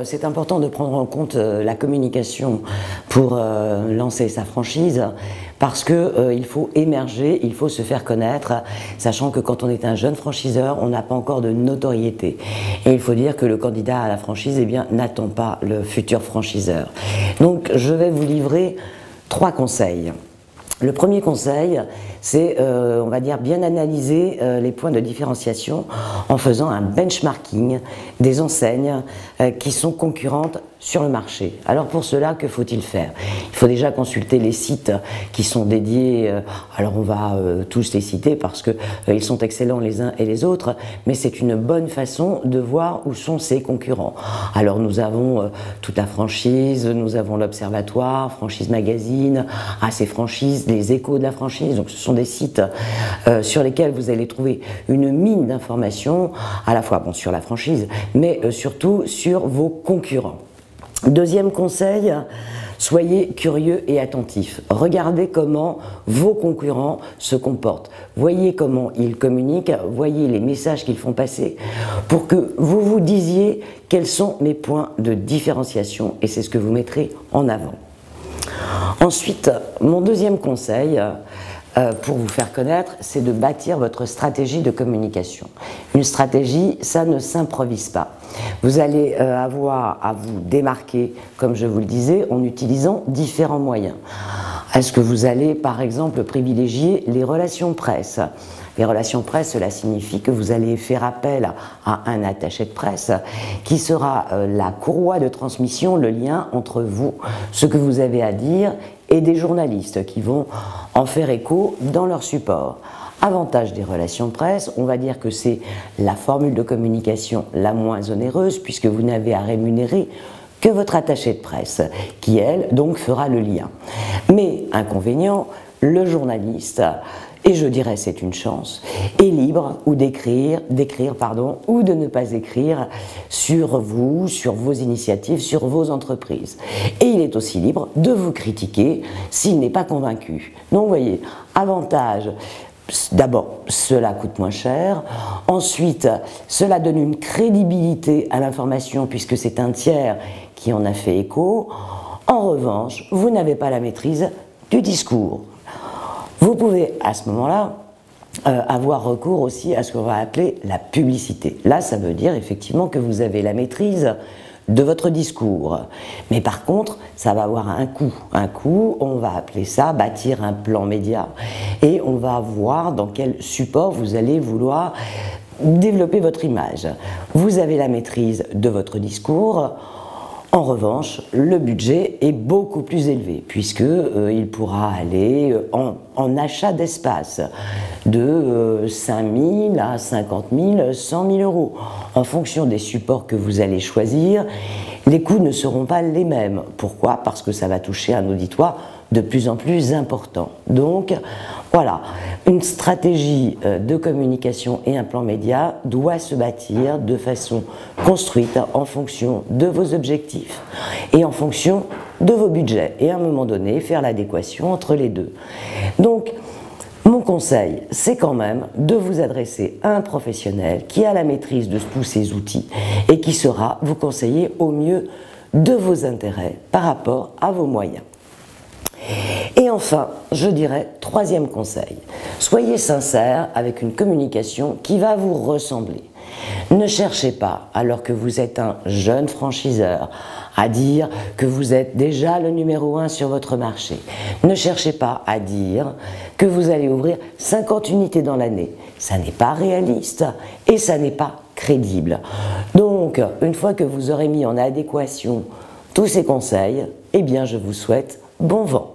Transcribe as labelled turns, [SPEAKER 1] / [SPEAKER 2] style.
[SPEAKER 1] C'est important de prendre en compte la communication pour lancer sa franchise parce que il faut émerger, il faut se faire connaître, sachant que quand on est un jeune franchiseur, on n'a pas encore de notoriété. Et il faut dire que le candidat à la franchise, eh bien, n'attend pas le futur franchiseur. Donc je vais vous livrer 3 conseils. Le premier conseil, c'est, on va dire, bien analyser les points de différenciation en faisant un benchmarking des enseignes qui sont concurrentes sur le marché. Alors pour cela, que faut-il faire? Il faut déjà consulter les sites qui sont dédiés, alors on va tous les citer parce que ils sont excellents les uns et les autres, mais c'est une bonne façon de voir où sont ses concurrents. Alors nous avons toute la franchise, nous avons l'Observatoire, Franchise Magazine, AC Franchise, les échos de la franchise, donc ce sont des sites sur lesquels vous allez trouver une mine d'informations, à la fois bon, sur la franchise, mais surtout sur vos concurrents. Deuxième conseil, soyez curieux et attentifs. Regardez comment vos concurrents se comportent. Voyez comment ils communiquent, voyez les messages qu'ils font passer pour que vous vous disiez quels sont mes points de différenciation et c'est ce que vous mettrez en avant. Ensuite, mon deuxième conseil pour vous faire connaître, c'est de bâtir votre stratégie de communication. Une stratégie, ça ne s'improvise pas. Vous allez avoir à vous démarquer, comme je vous le disais, en utilisant différents moyens. Est-ce que vous allez, par exemple, privilégier les relations presse? Les relations presse, cela signifie que vous allez faire appel à un attaché de presse qui sera la courroie de transmission, le lien entre vous, ce que vous avez à dire, et des journalistes qui vont en faire écho dans leur support. Avantage des relations presse, on va dire que c'est la formule de communication la moins onéreuse puisque vous n'avez à rémunérer que votre attaché de presse qui, elle, donc fera le lien. Mais, inconvénient, le journaliste, et je dirais c'est une chance, est libre ou d'écrire ou de ne pas écrire sur vous, sur vos initiatives, sur vos entreprises. Et il est aussi libre de vous critiquer s'il n'est pas convaincu. Donc vous voyez, avantage, d'abord cela coûte moins cher, ensuite cela donne une crédibilité à l'information puisque c'est un tiers qui en a fait écho. En revanche, vous n'avez pas la maîtrise du discours. Vous pouvez à ce moment-là avoir recours aussi à ce qu'on va appeler la publicité. Là, ça veut dire effectivement que vous avez la maîtrise de votre discours. Mais par contre, ça va avoir un coût. Un coût, on va appeler ça bâtir un plan média. Et on va voir dans quel support vous allez vouloir développer votre image. Vous avez la maîtrise de votre discours. En revanche, le budget est beaucoup plus élevé puisque il pourra aller en achat d'espace de 5 000 à 50 000, 100 000 euros. En fonction des supports que vous allez choisir, les coûts ne seront pas les mêmes. Pourquoi? Parce que ça va toucher un auditoire de plus en plus important. Donc voilà, une stratégie de communication et un plan média doit se bâtir de façon construite en fonction de vos objectifs et en fonction de vos budgets et à un moment donné faire l'adéquation entre les deux. Donc mon conseil, c'est quand même de vous adresser à un professionnel qui a la maîtrise de tous ces outils et qui saura vous conseiller au mieux de vos intérêts par rapport à vos moyens. Et enfin, je dirais, troisième conseil, soyez sincère avec une communication qui va vous ressembler. Ne cherchez pas, alors que vous êtes un jeune franchiseur, à dire que vous êtes déjà le numéro 1 sur votre marché. Ne cherchez pas à dire que vous allez ouvrir 50 unités dans l'année. Ça n'est pas réaliste et ça n'est pas crédible. Donc, une fois que vous aurez mis en adéquation tous ces conseils, eh bien, je vous souhaite bon vent.